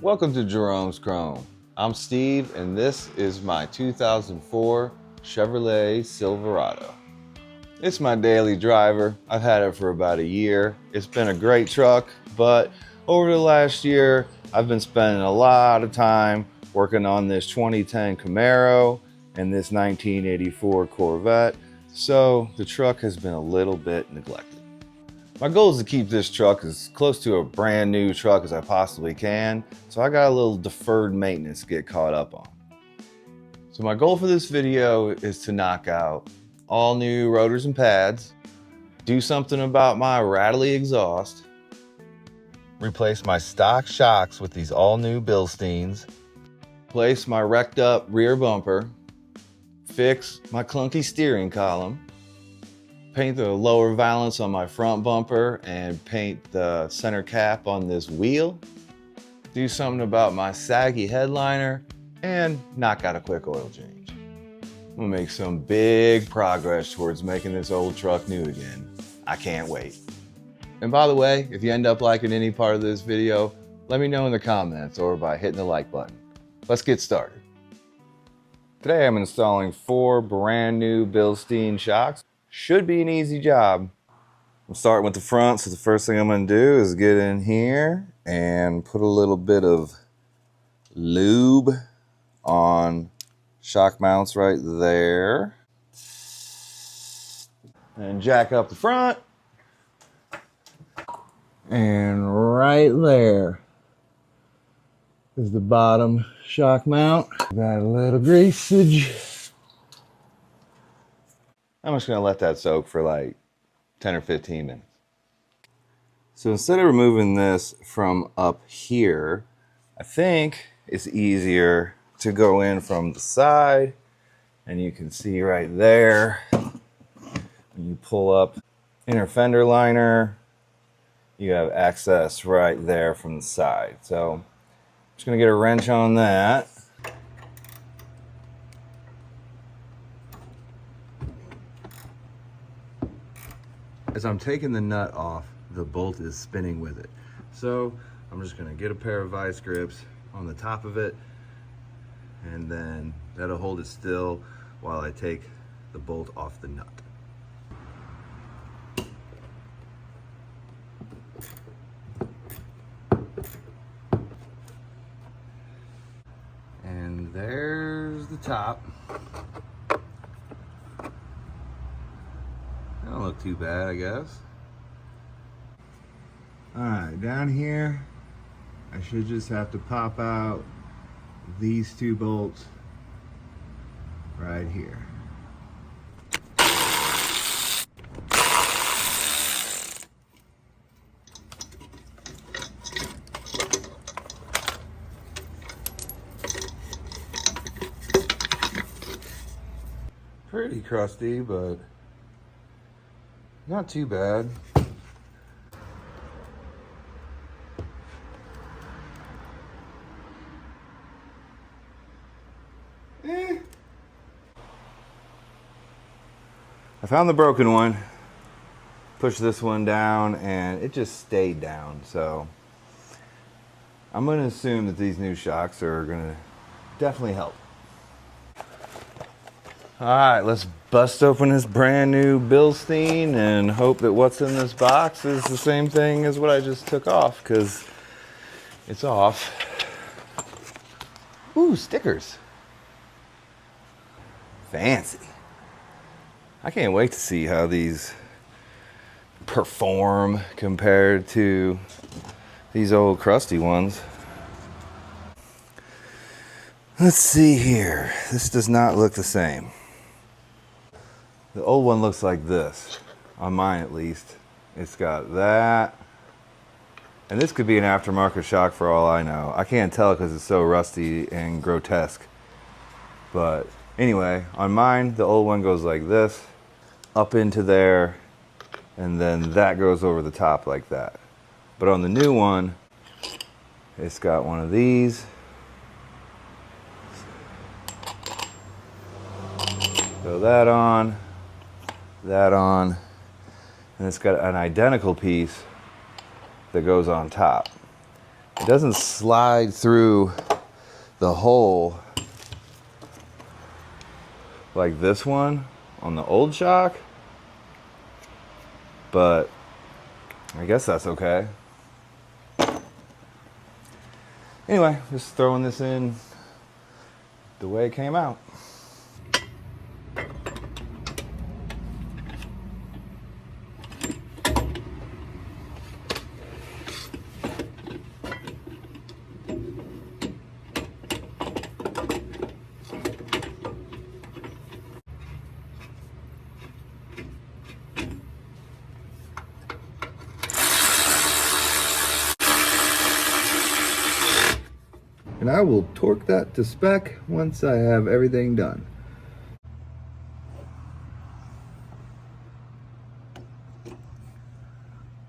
Welcome to Jerome's Chrome. I'm Steve, and this is my 2004 Chevrolet Silverado. It's my daily driver. I've had it for about a year. It's been a great truck, but over the last year, I've been spending a lot of time working on this 2010 Camaro and this 1984 Corvette, so the truck has been a little bit neglected. My goal is to keep this truck as close to a brand new truck as I possibly can, so I got a little deferred maintenance to get caught up on. So my goal for this video is to knock out all new rotors and pads, do something about my rattly exhaust, replace my stock shocks with these all new Bilsteins, replace my wrecked up rear bumper, fix my clunky steering column, paint the lower valance on my front bumper and paint the center cap on this wheel, do something about my saggy headliner, and knock out a quick oil change. I'm gonna make some big progress towards making this old truck new again. I can't wait. And by the way, if you end up liking any part of this video, let me know in the comments or by hitting the like button. Let's get started. Today I'm installing 4 brand new Bilstein shocks. Should be an easy job. I'm starting with the front, so the first thing I'm gonna do is get in here and put a little bit of lube on shock mounts right there. And jack up the front. And right there is the bottom shock mount. Got a little greasage. I'm just gonna let that soak for like 10 or 15 minutes. So instead of removing this from up here, I think it's easier to go in from the side, and you can see right there, when you pull up inner fender liner, you have access right there from the side. So I'm just gonna get a wrench on that. As I'm taking the nut off, the bolt is spinning with it. So I'm just gonna get a pair of vice grips on the top of it, and then that'll hold it still while I take the bolt off the nut. And there's the top. Don't look too bad, I guess. All right, down here, I should just have to pop out these 2 bolts right here. Pretty crusty, but not too bad. I found the broken one, pushed this one down, and it just stayed down. So I'm gonna assume that these new shocks are gonna definitely help. All right, let's bust open this brand new Bilstein and hope that what's in this box is the same thing as what I just took off, because it's off. Ooh, stickers. Fancy. I can't wait to see how these perform compared to these old crusty ones. Let's see here. This does not look the same. The old one looks like this, on mine at least. It's got that. And this could be an aftermarket shock for all I know. I can't tell because it's so rusty and grotesque. But anyway, on mine, the old one goes like this, up into there, and then that goes over the top like that. But on the new one, it's got one of these. Throw that on, and it's got an identical piece that goes on top. It doesn't slide through the hole like this one on the old shock, but I guess that's okay. Anyway, just throwing this in the way it came out. And I will torque that to spec once I have everything done.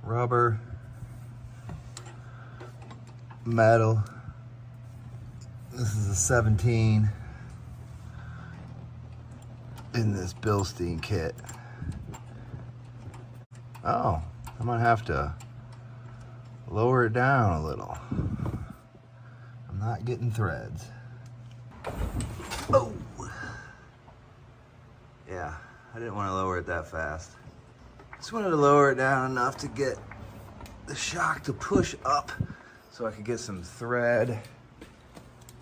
Rubber, metal. This is a 17 in this Bilstein kit. Oh, I'm gonna have to lower it down a little. I'm not getting threads. Oh! Yeah, I didn't want to lower it that fast. Just wanted to lower it down enough to get the shock to push up so I could get some thread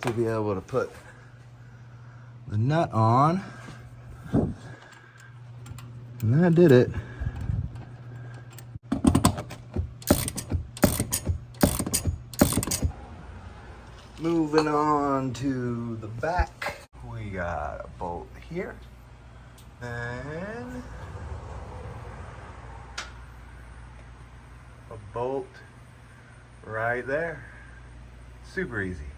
to be able to put the nut on. And that did it. Moving on to the back, we got a bolt here and a bolt right there. Super easy.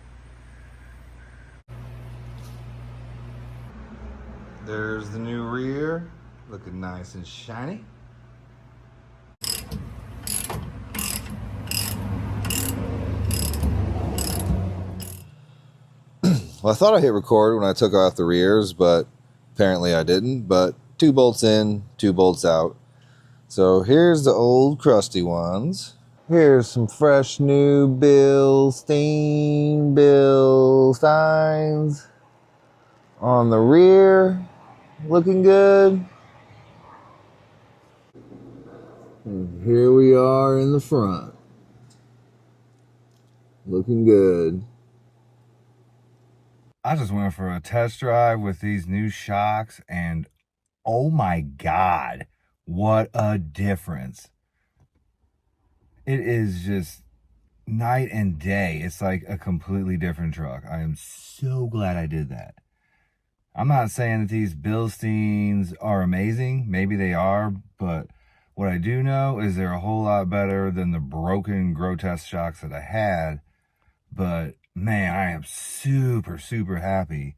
There's the new rear, looking nice and shiny. Well, I thought I hit record when I took off the rears, but apparently I didn't. But 2 bolts in, 2 bolts out. So here's the old crusty ones. Here's some fresh new Bilsteins on the rear, looking good. And here we are in the front, looking good. I just went for a test drive with these new shocks and oh my God, what a difference. It is just night and day. It's like a completely different truck. I am so glad I did that. I'm not saying that these Bilsteins are amazing. Maybe they are, but what I do know is they're a whole lot better than the broken, grotesque shocks that I had. But man, I am super, super happy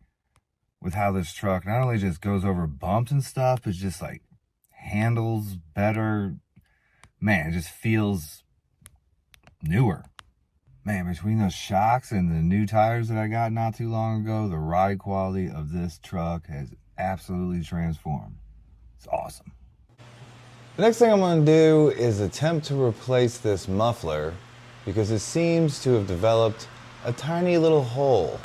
with how this truck not only just goes over bumps and stuff, but just like handles better. Man, it just feels newer. Man, between those shocks and the new tires that I got not too long ago, the ride quality of this truck has absolutely transformed. It's awesome. The next thing I'm going to do is attempt to replace this muffler because it seems to have developed a tiny little hole.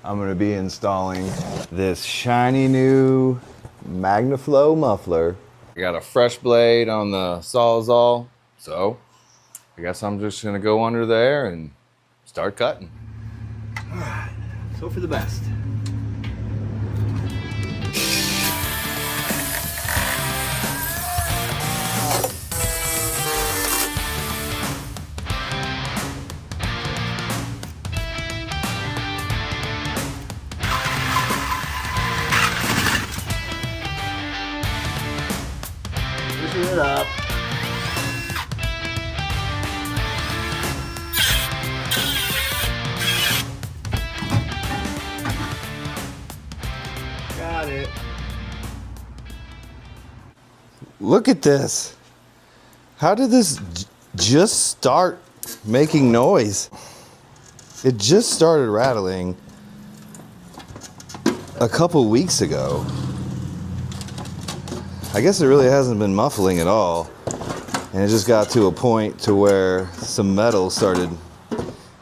I'm going to be installing this shiny new Magnaflow muffler. I got a fresh blade on the Sawzall, so I guess I'm just going to go under there and start cutting. All right, let's hope for the best. It up. Got it. Look at this. How did this just start making noise? It just started rattling a couple weeks ago. I guess it really hasn't been muffling at all. And it just got to a point to where some metal started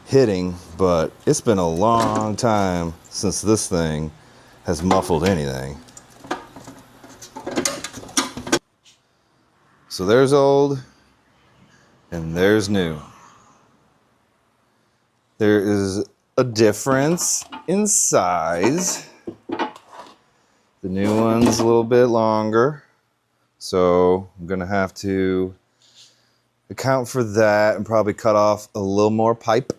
hitting, but it's been a long time since this thing has muffled anything. So there's old and there's new. There is a difference in size. The new one's a little bit longer, so I'm gonna have to account for that and probably cut off a little more pipe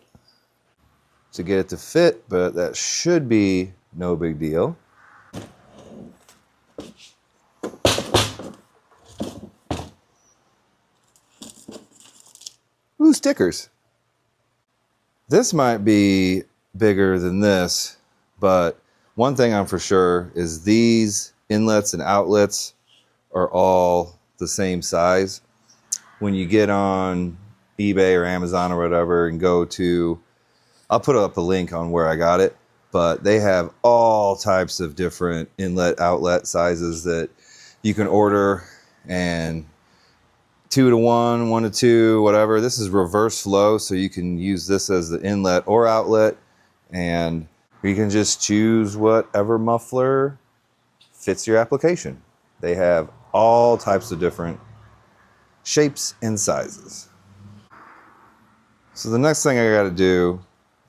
to get it to fit, but that should be no big deal. Ooh, stickers. This might be bigger than this, but one thing I'm for sure is these inlets and outlets are all the same size. When you get on eBay or Amazon or whatever and go to, I'll put up a link on where I got it, but they have all types of different inlet outlet sizes that you can order, and 2 to 1, 1 to 2, whatever. This is reverse flow, so you can use this as the inlet or outlet, and you can just choose whatever muffler fits your application. They have all types of different shapes and sizes. So the next thing I got to do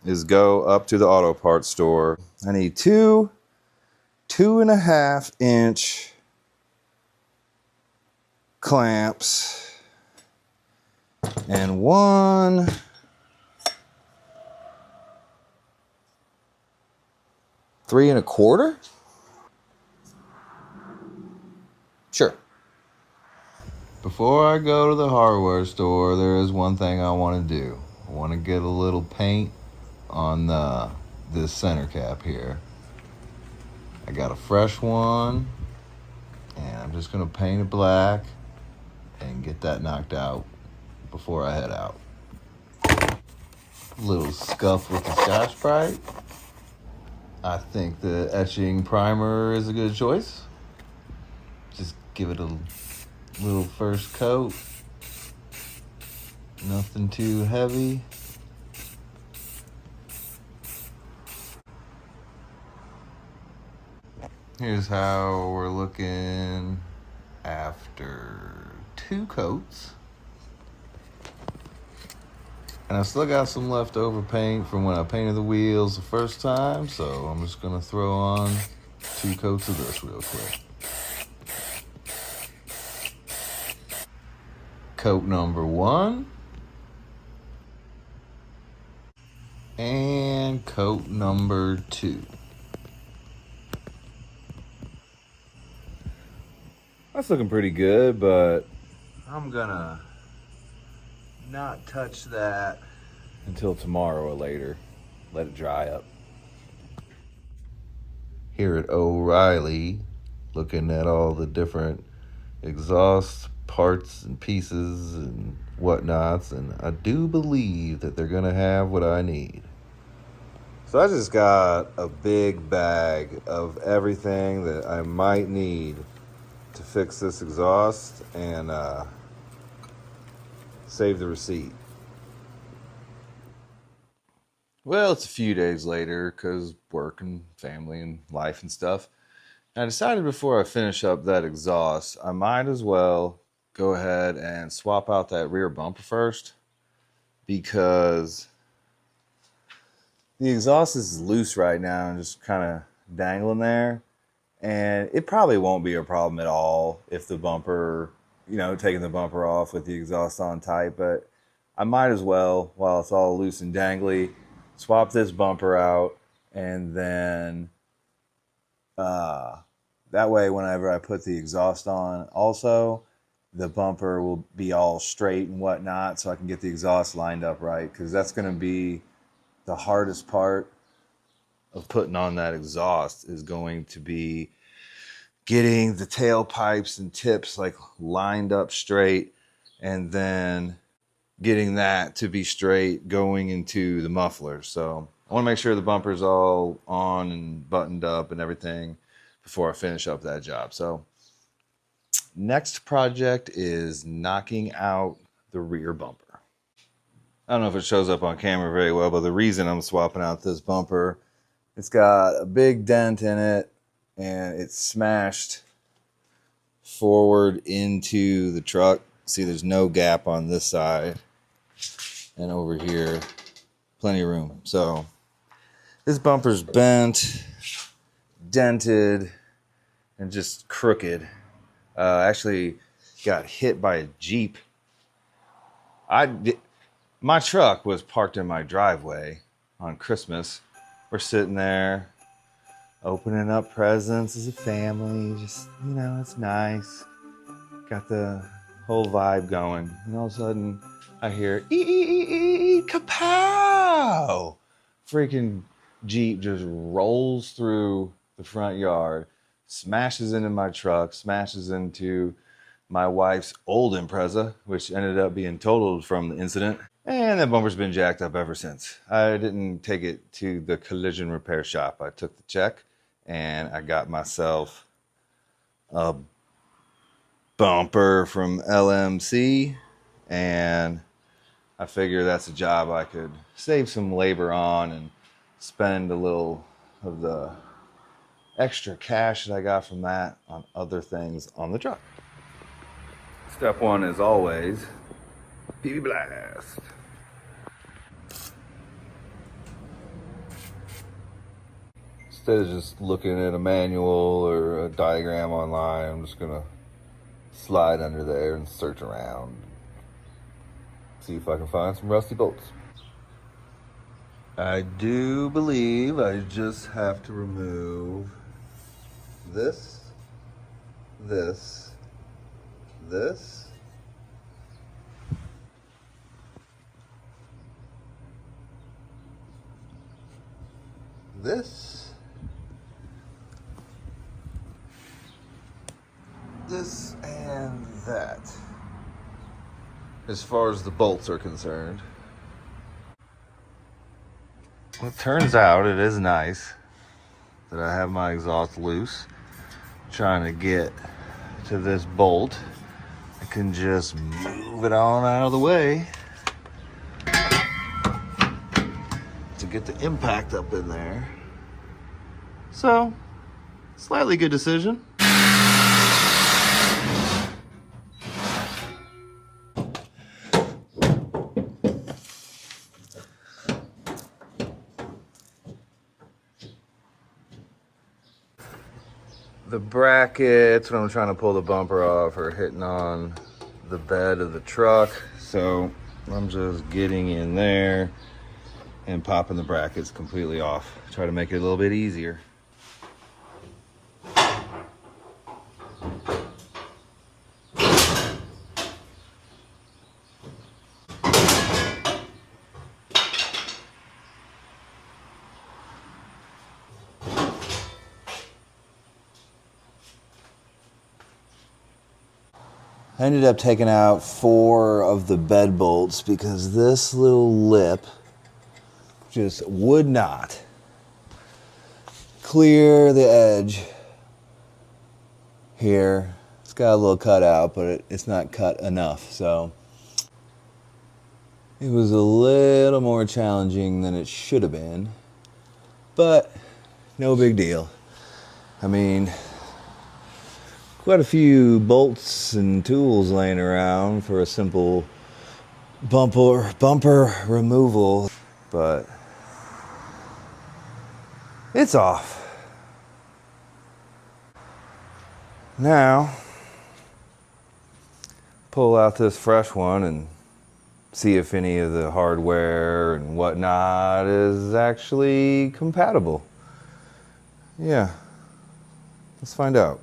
is go up to the auto parts store. I need 2.5 inch clamps and 1 3.25. Sure. Before I go to the hardware store, there is one thing I want to do. I want to get a little paint on this center cap here. I got a fresh one, and I'm just gonna paint it black and get that knocked out before I head out. Little scuff with the Scotch-Brite. I think the etching primer is a good choice. Just give it a little first coat. Nothing too heavy. Here's how we're looking after 2 coats. And I still got some leftover paint from when I painted the wheels the first time, so I'm just gonna throw on 2 coats of this real quick. Coat number 1. And coat number 2. That's looking pretty good, but I'm gonna not touch that until tomorrow or later. Let it dry up. Here at O'Reilly, looking at all the different exhaust parts and pieces and whatnots, and I do believe that they're gonna have what I need. So I just got a big bag of everything that I might need to fix this exhaust and save the receipt. Well, it's a few days later because work and family and life and stuff. And I decided before I finish up that exhaust, I might as well go ahead and swap out that rear bumper first, because the exhaust is loose right now and just kind of dangling there. And it probably won't be a problem at all if the bumper, taking the bumper off with the exhaust on tight, but I might as well, while it's all loose and dangly, swap this bumper out, and then that way whenever I put the exhaust on also, the bumper will be all straight and whatnot, so I can get the exhaust lined up right, because that's going to be the hardest part of putting on that exhaust, is going to be getting the tailpipes and tips like lined up straight, and then getting that to be straight going into the muffler. So I want to make sure the bumper's all on and buttoned up and everything before I finish up that job. So Next project is knocking out the rear bumper. I don't know if it shows up on camera very well, but the reason I'm swapping out this bumper, it's got a big dent in it and it's smashed forward into the truck. See, there's no gap on this side, and over here, plenty of room. So this bumper's bent, dented, and just crooked. Actually got hit by a Jeep. My truck was parked in my driveway on Christmas. We're sitting there opening up presents as a family. Just, it's nice. Got the whole vibe going. And all of a sudden, I hear, kapow! Freaking Jeep just rolls through the front yard, smashes into my truck, smashes into my wife's old Impreza, which ended up being totaled from the incident. And that bumper's been jacked up ever since. I didn't take it to the collision repair shop. I took the check and I got myself a bumper from LMC, and I figure that's a job I could save some labor on and spend a little of the extra cash that I got from that on other things on the truck. Step one, as always, PB blast. Instead of just looking at a manual or a diagram online, I'm just gonna slide under there and search around. See if I can find some rusty bolts. I do believe I just have to remove this, this, this, this, and that, as far as the bolts are concerned. Well, it turns out it is nice that I have my exhaust loose. Trying to get to this bolt, I can just move it on out of the way to get the impact up in there. So, slightly good decision. The brackets, when I'm trying to pull the bumper off, are hitting on the bed of the truck. So I'm just getting in there and popping the brackets completely off. Try to make it a little bit easier. I ended up taking out 4 of the bed bolts because this little lip just would not clear the edge here. It's got a little cut out, but it's not cut enough. So it was a little more challenging than it should have been, but no big deal. I mean, quite a few bolts and tools laying around for a simple bumper removal, but it's off. Now, pull out this fresh one and see if any of the hardware and whatnot is actually compatible. Yeah, let's find out.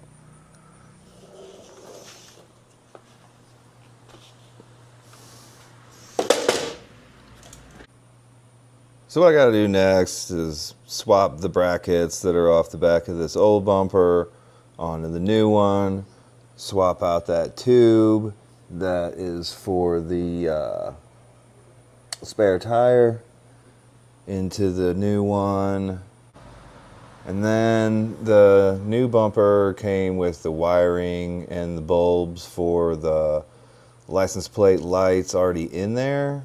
So what I gotta do next is swap the brackets that are off the back of this old bumper onto the new one, swap out that tube that is for the spare tire into the new one, And then the new bumper came with the wiring and the bulbs for the license plate lights already in there.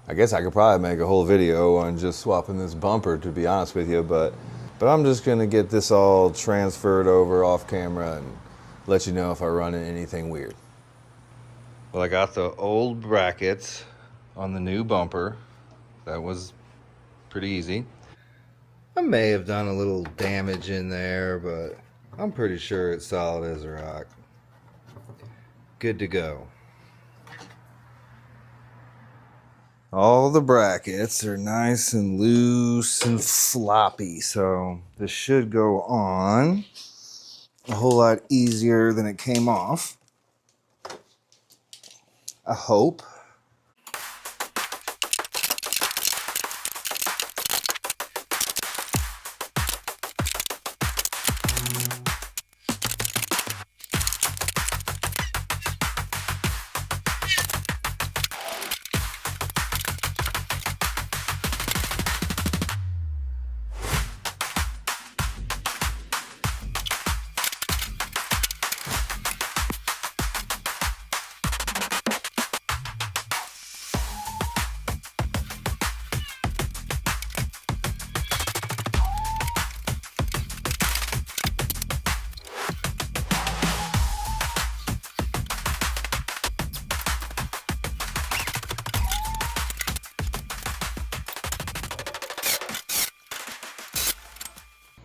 I guess I could probably make a whole video on just swapping this bumper, to be honest with you, but I'm just gonna get this all transferred over off camera and let you know if I run into anything weird. Well, I got the old brackets on the new bumper. That was pretty easy. I may have done a little damage in there, but I'm pretty sure it's solid as a rock. Good to go. All the brackets are nice and loose and floppy, so this should go on a whole lot easier than it came off. I hope.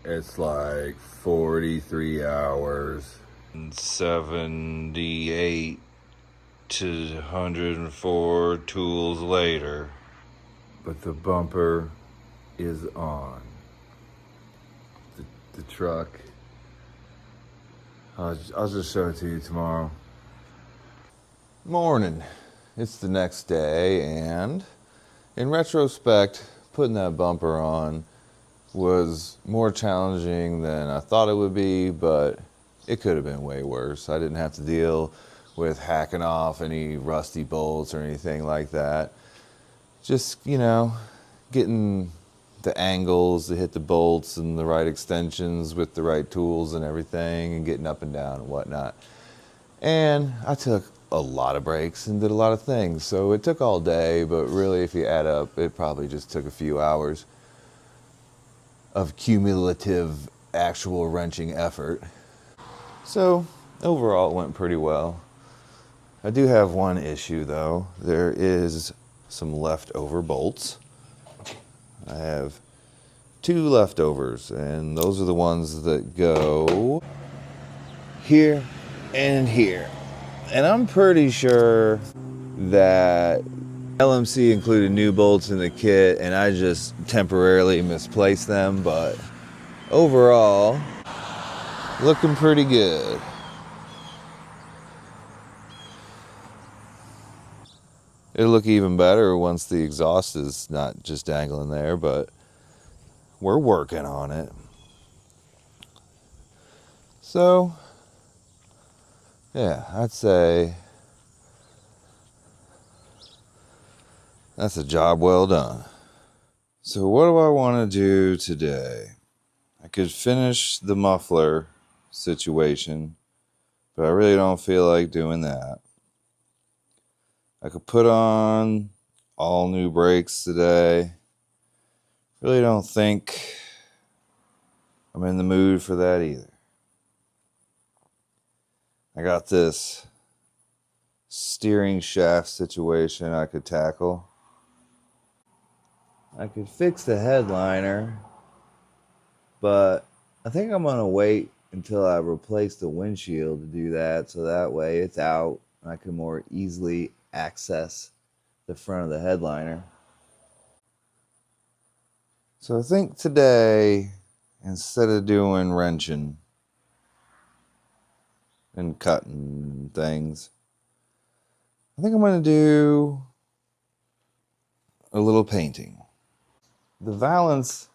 It's like 43 hours and 78 to 104 tools later. But the bumper is on. The truck. I'll just show it to you tomorrow. Morning. It's the next day, and in retrospect, putting that bumper on was more challenging than I thought it would be, but it could have been way worse. I didn't have to deal with hacking off any rusty bolts or anything like that. Just, getting the angles to hit the bolts and the right extensions with the right tools and everything, and getting up and down and whatnot. And I took a lot of breaks and did a lot of things, so it took all day, but really if you add up, it probably just took a few hours of cumulative actual wrenching effort. So overall it went pretty well. I do have one issue though. There is some leftover bolts. I have 2 leftovers, and those are the ones that go here and here. And I'm pretty sure that LMC included new bolts in the kit, and I just temporarily misplaced them, but overall, looking pretty good. It'll look even better once the exhaust is not just dangling there, but we're working on it. So, yeah, I'd say that's a job well done. So what do I want to do today? I could finish the muffler situation, but I really don't feel like doing that. I could put on all new brakes today. Really don't think I'm in the mood for that either. I got this steering shaft situation I could tackle. I could fix the headliner, but I think I'm gonna wait until I replace the windshield to do that, so that way it's out and I can more easily access the front of the headliner. So I think today, instead of doing wrenching and cutting things, I think I'm gonna do a little painting. The Valance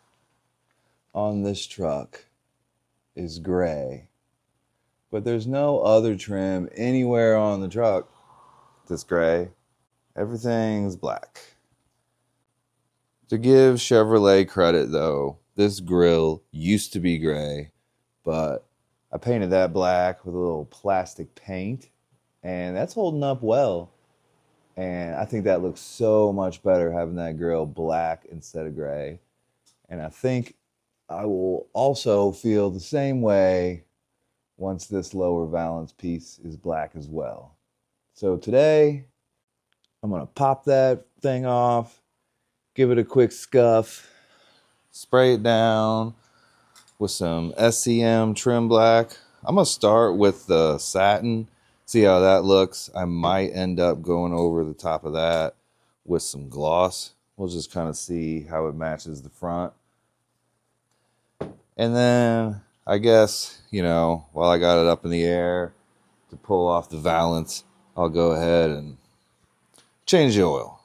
on this truck is gray, but there's no other trim anywhere on the truck that's gray. Everything's black. To give Chevrolet credit though, This grill used to be gray, but I painted that black with a little plastic paint, and that's holding up well. And I think that looks so much better having that grill black instead of gray. And I think I will also feel the same way once this lower valance piece is black as well. So today, I'm gonna pop that thing off, give it a quick scuff, spray it down with some SCM trim black. I'm gonna start with the satin, see how that looks. I might end up going over the top of that with some gloss. We'll just kind of see how it matches the front. And then I guess, while I got it up in the air to pull off the valance, I'll go ahead and change the oil.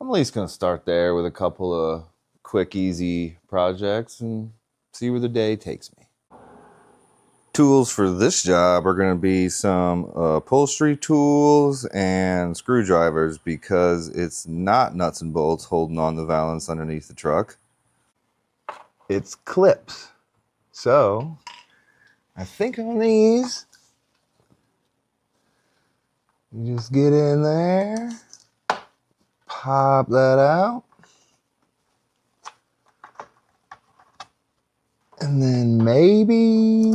I'm at least going to start there with a couple of quick, easy projects and see where the day takes me. Tools for this job are going to be some upholstery tools and screwdrivers because it's not nuts and bolts holding on the valance underneath the truck. It's clips. So I think on these, you just get in there, pop that out, and then maybe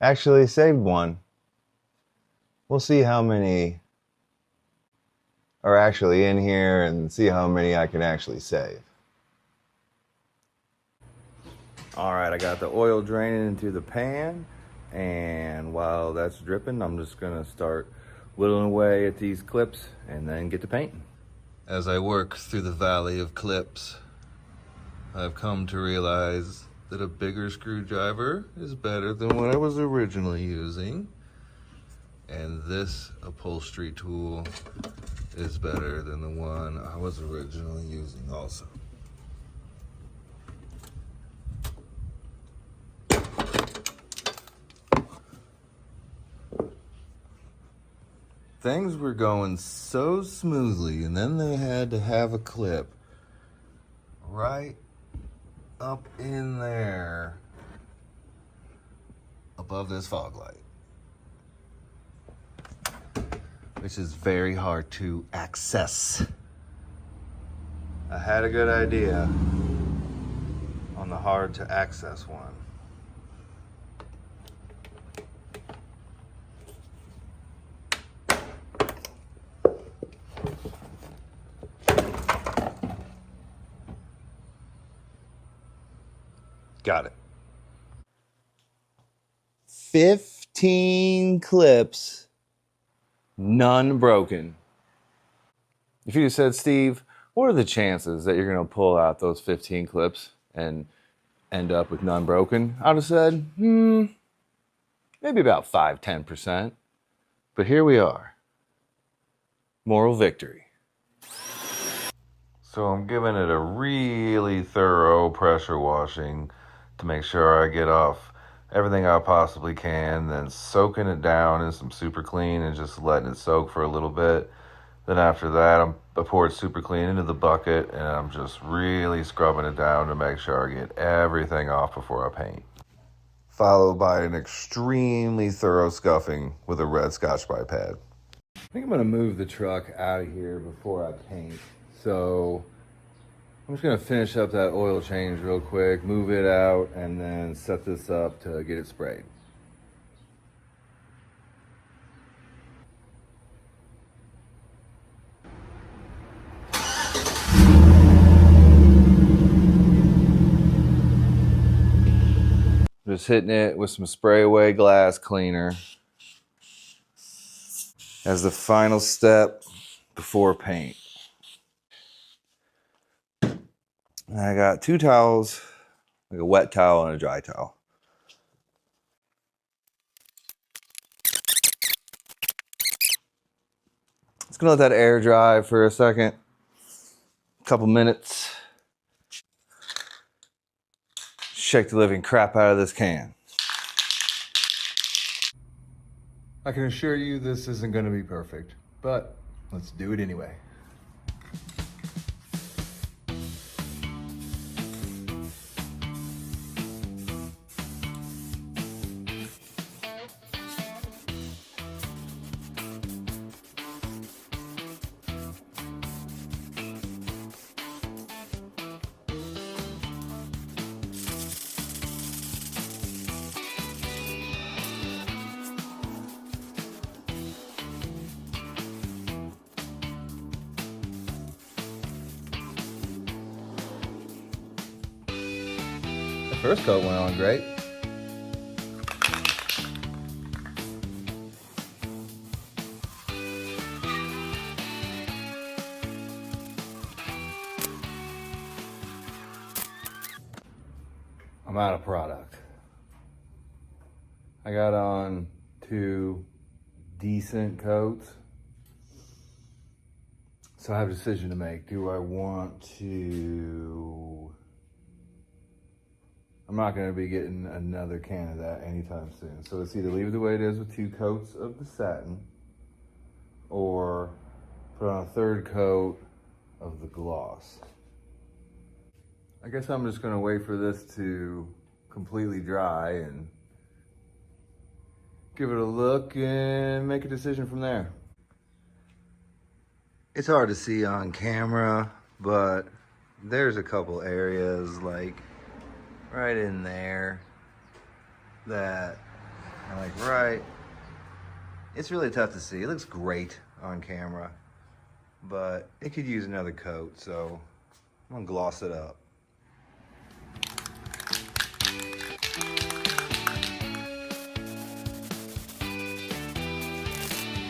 actually saved one. We'll see how many are actually in here and see how many I can actually save. All right, I got the oil draining into the pan, and while that's dripping, I'm just gonna start whittling away at these clips and then get to painting. As I work through the valley of clips, I've come to realize that a bigger screwdriver is better than what I was originally using. And this upholstery tool is better than the one I was originally using also. Things were going so smoothly, and then they had to have a clip right up in there above this fog light, which is very hard to access. I had a good idea on the hard to access one. Got it. 15 clips, none broken. If you said, Steve, what are the chances that you're going to pull out those 15 clips and end up with none broken? I'd have said, maybe about 5-10%. But here we are. Moral victory. So I'm giving it a really thorough pressure washing to make sure I get off everything I possibly can, then soaking it down in some super clean and just letting it soak for a little bit. Then after that, I poured super clean into the bucket and I'm just really scrubbing it down to make sure I get everything off before I paint. Followed by an extremely thorough scuffing with a red Scotch-Brite pad. I think I'm gonna move the truck out of here before I paint. So I'm just gonna finish up that oil change real quick, move it out, and then set this up to get it sprayed. Just hitting it with some spray away glass cleaner as the final step before paint. And I got 2 towels, like a wet towel and a dry towel. gonna let that air dry for a second, couple minutes. Shake the living crap out of this can. I can assure you this isn't gonna be perfect, but let's do it anyway. The first coat went on great. I'm out of product. I got on 2 decent coats. So I have a decision to make. Do I want to... I'm not gonna be getting another can of that anytime soon. So it's either leave it the way it is with 2 coats of the satin, or put on a 3rd coat of the gloss. I guess I'm just gonna wait for this to completely dry and give it a look and make a decision from there. It's hard to see on camera, but there's a couple areas like right in there that are like right. It's really tough to see. It looks great on camera, but it could use another coat, so I'm gonna gloss it up.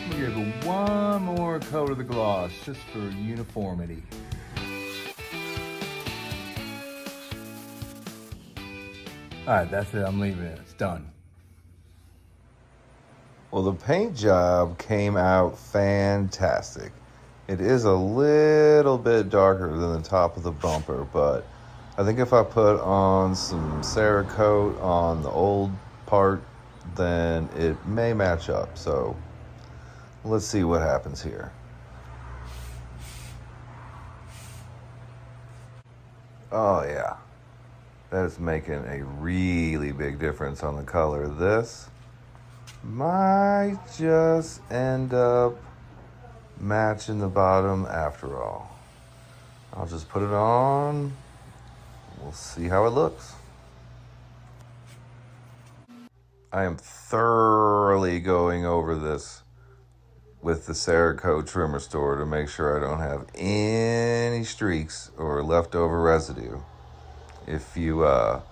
I'm gonna give it one more coat of the gloss just for uniformity. All right, that's it. I'm leaving it. It's done. Well, the paint job came out fantastic. It is a little bit darker than the top of the bumper, but I think if I put on some Cerakote on the old part, then it may match up. So let's see what happens here. Oh yeah, that is making a really big difference on the color. This might just end up matching the bottom after all. I'll just put it on. We'll see how it looks. I am thoroughly going over this with the Cerakote trim restorer to make sure I don't have any streaks or leftover residue. If you want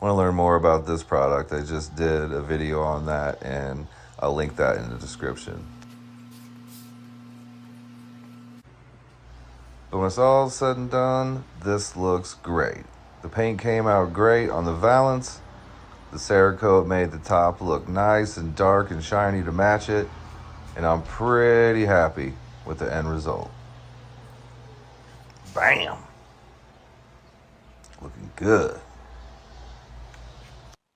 to learn more about this product, I just did a video on that, and I'll link that in the description. But when it's all said and done, this looks great. The paint came out great on the Valance. The Cerakote made the top look nice and dark and shiny to match it, and I'm pretty happy with the end result. Bam! Looking good.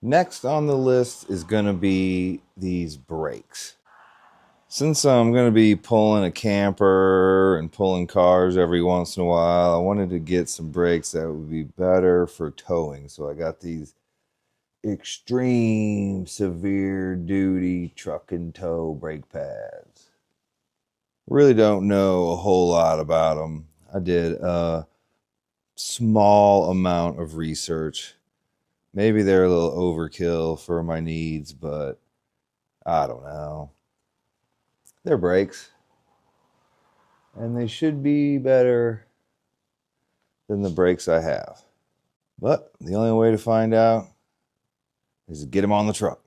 Next on the list is gonna be these brakes. Since I'm gonna be pulling a camper and pulling cars every once in a while, I wanted to get some brakes that would be better for towing. So I got these extreme severe duty truck and tow brake pads. Really don't know a whole lot about them. I did a small amount of research. Maybe they're a little overkill for my needs, but I don't know. They're brakes, and they should be better than the brakes I have. But the only way to find out is to get them on the truck.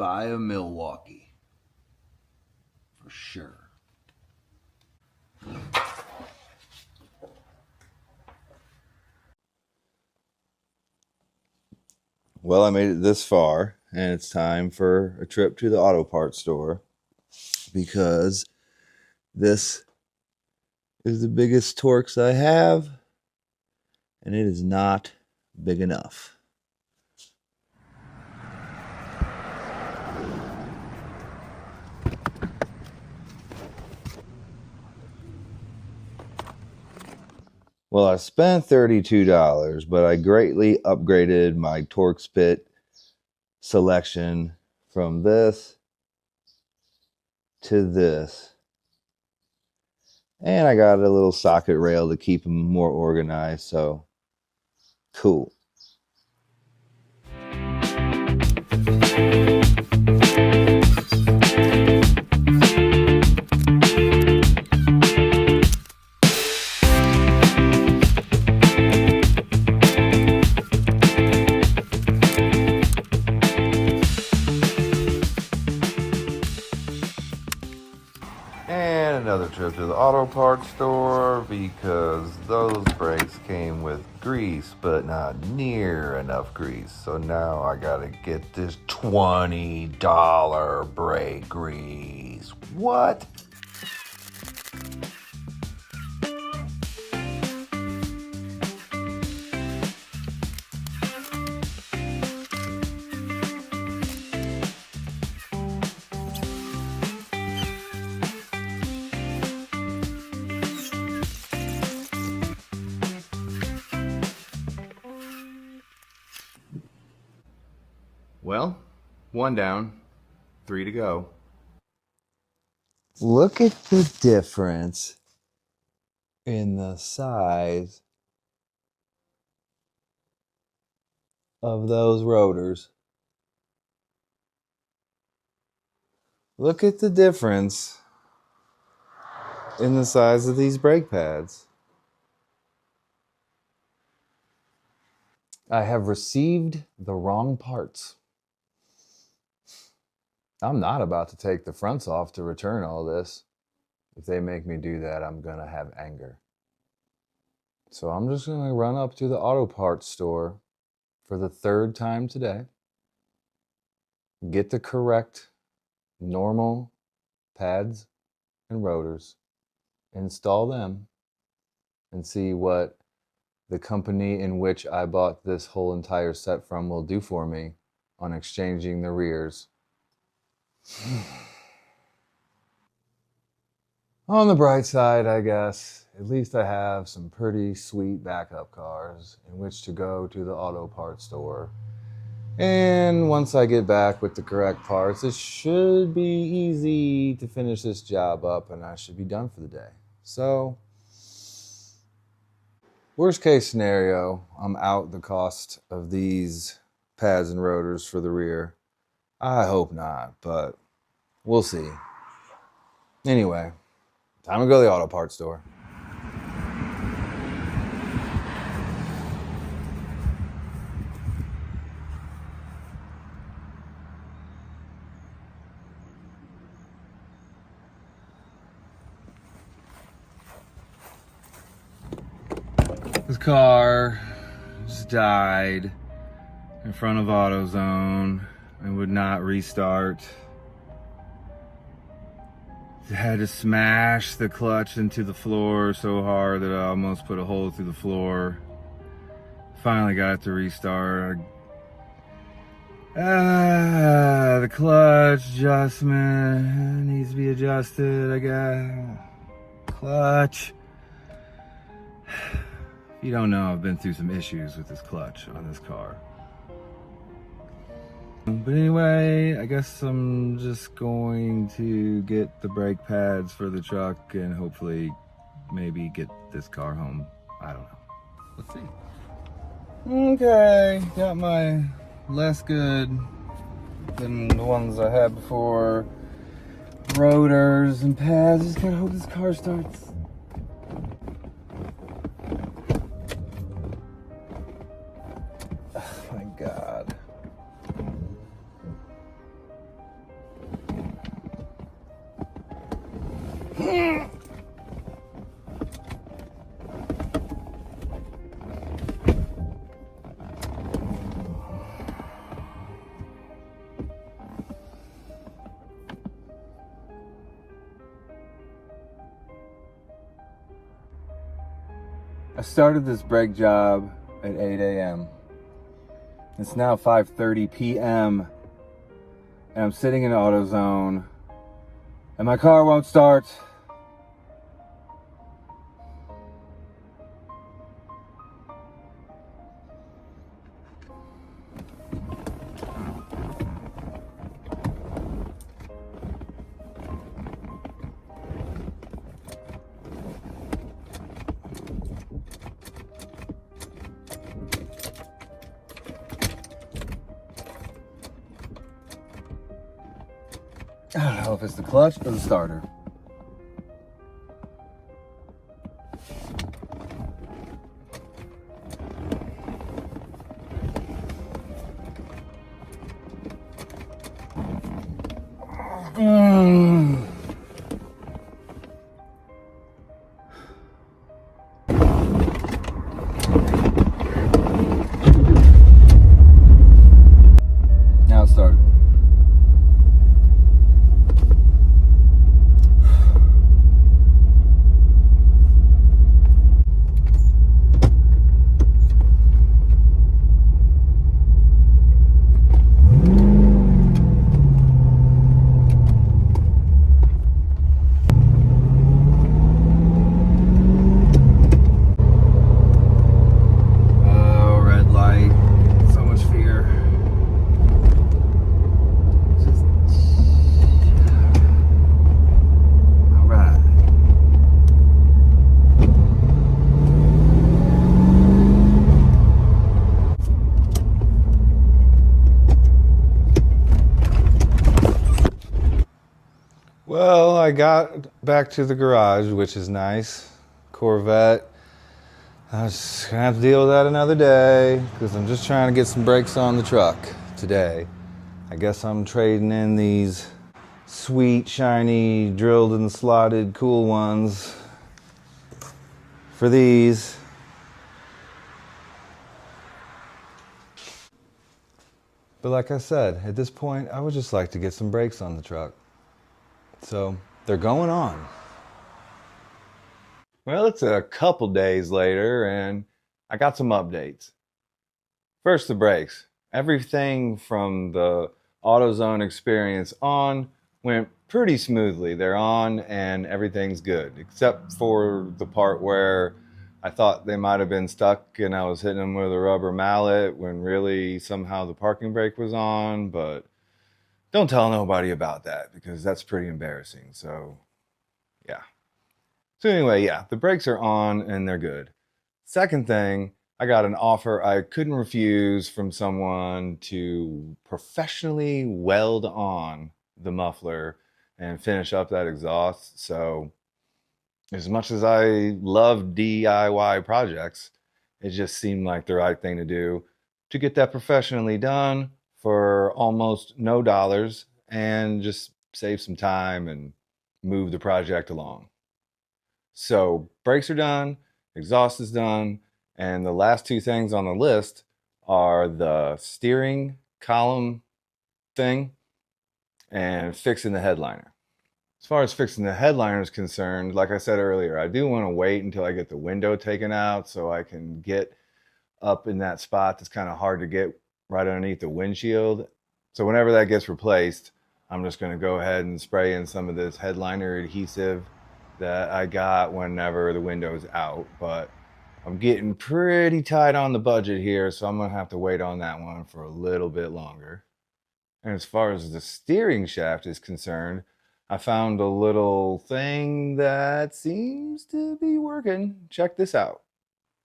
buy a Milwaukee. For sure. Well, I made it this far, and it's time for a trip to the auto parts store because this is the biggest Torx I have, and it is not big enough. Well, I spent $32, but I greatly upgraded my Torx bit selection from this to this. And I got a little socket rail to keep them more organized, so cool. And another trip to the auto parts store because those brakes came with grease, but not near enough grease. So now I gotta get this $20 brake grease. What? Well, one down, 3 to go. Look at the difference in the size of those rotors. Look at the difference in the size of these brake pads. I have received the wrong parts. I'm not about to take the fronts off to return all this. If they make me do that, I'm gonna have anger. So I'm just gonna run up to the auto parts store for the 3rd time today, get the correct normal pads and rotors, install them, and see what the company in which I bought this whole entire set from will do for me on exchanging the rears. On the bright side, I guess, at least I have some pretty sweet backup cars in which to go to the auto parts store. And once I get back with the correct parts, it should be easy to finish this job up and I should be done for the day. So, worst case scenario, I'm out the cost of these pads and rotors for the rear. I hope not, but we'll see. Anyway, time to go to the auto parts store. This car just died in front of AutoZone and would not restart. I had to smash the clutch into the floor so hard that I almost put a hole through the floor. Finally got it to restart. The clutch adjustment needs to be adjusted, I guess. Clutch. If you don't know, I've been through some issues with this clutch on this car. But anyway, I guess I'm just going to get the brake pads for the truck and hopefully maybe get this car home. I don't know. Let's see. Okay, got my less good than the ones I had before. Rotors and pads. Just gotta hope this car starts. Oh my God. I started this brake job at 8 a.m. It's now 5:30 p.m. and I'm sitting in AutoZone and my car won't start. I don't know if it's the clutch or the starter. Now it started. Well, I got back to the garage, which is nice. Corvette. I was just gonna have to deal with that another day because I'm just trying to get some brakes on the truck today. I guess I'm trading in these sweet, shiny, drilled and slotted, cool ones for these. But like I said, at this point, I would just like to get some brakes on the truck. So they're going on. Well, it's a couple days later and I got some updates. First, the brakes. Everything from the AutoZone experience on went pretty smoothly. They're on and everything's good, except for the part where I thought they might have been stuck and I was hitting them with a rubber mallet when really somehow the parking brake was on, but don't tell nobody about that because that's pretty embarrassing. So, yeah. So anyway, yeah, the brakes are on and they're good. Second thing, I got an offer I couldn't refuse from someone to professionally weld on the muffler and finish up that exhaust. So as much as I love DIY projects, it just seemed like the right thing to do to get that professionally done for almost no dollars and just save some time and move the project along. So brakes are done, exhaust is done, and the last two things on the list are the steering column thing and fixing the headliner. As far as fixing the headliner is concerned, like I said earlier, I do want to wait until I get the window taken out so I can get up in that spot that's kind of hard to get right underneath the windshield. So whenever that gets replaced, I'm just going to go ahead and spray in some of this headliner adhesive that I got whenever the window's out. But I'm getting pretty tight on the budget here, so I'm going to have to wait on that one for a little bit longer. And as far as the steering shaft is concerned, I found a little thing that seems to be working. Check this out.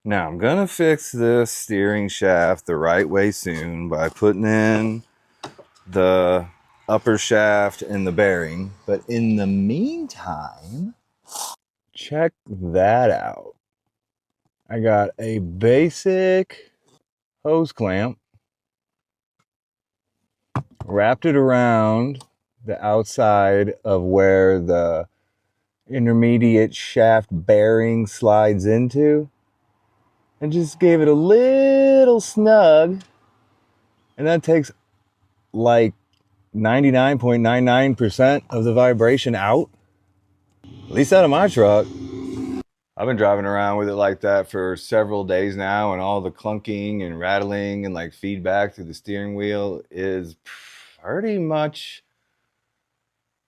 Now I'm gonna fix this steering shaft the right way soon by putting in the upper shaft and the bearing. But in the meantime, check that out. I got a basic hose clamp, wrapped it around the outside of where the intermediate shaft bearing slides into, and just gave it a little snug, and that takes like 99.99% of the vibration out, at least out of my truck. I've been driving around with it like that for several days now, and all the clunking and rattling and like feedback through the steering wheel is pretty much,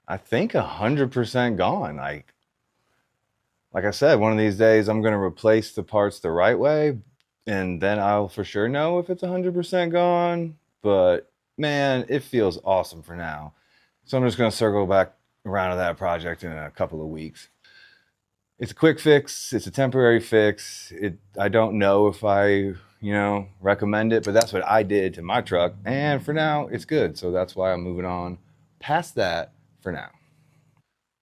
I think, 100% gone. Like I said, one of these days I'm going to replace the parts the right way, and then I'll for sure know if it's 100% gone. But man, it feels awesome for now. So I'm just going to circle back around to that project in a couple of weeks. It's a quick fix. It's a temporary fix. I don't know if I, recommend it, but that's what I did to my truck. And for now, it's good. So that's why I'm moving on past that for now.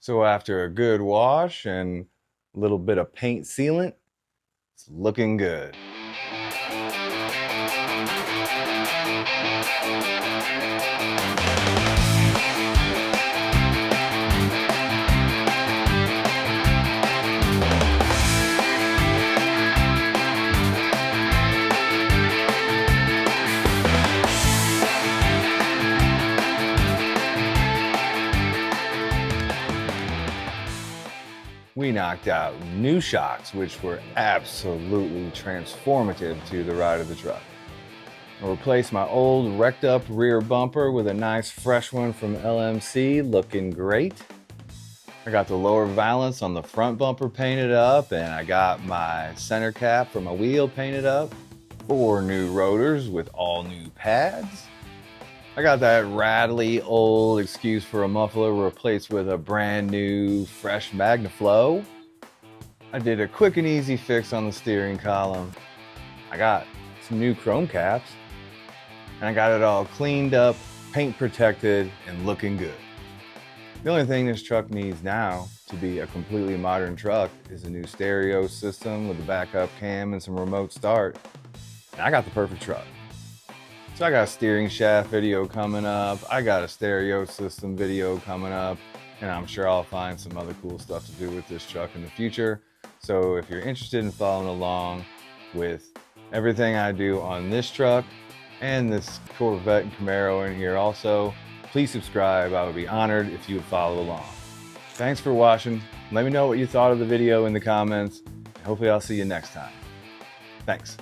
So after a good wash and a little bit of paint sealant, it's looking good. We knocked out new shocks, which were absolutely transformative to the ride of the truck. I replaced my old wrecked up rear bumper with a nice fresh one from LMC, looking great. I got the lower valance on the front bumper painted up, and I got my center cap for my wheel painted up. 4 new rotors with all new pads. I got that rattly old excuse for a muffler replaced with a brand new fresh Magnaflow. I did a quick and easy fix on the steering column. I got some new chrome caps, and I got it all cleaned up, paint protected, and looking good. The only thing this truck needs now to be a completely modern truck is a new stereo system with a backup cam and some remote start. And I got the perfect truck. So I got a steering shaft video coming up, I got a stereo system video coming up, and I'm sure I'll find some other cool stuff to do with this truck in the future. So if you're interested in following along with everything I do on this truck and this Corvette and Camaro in here also, please subscribe. I would be honored if you would follow along. Thanks for watching. Let me know what you thought of the video in the comments. Hopefully I'll see you next time. Thanks.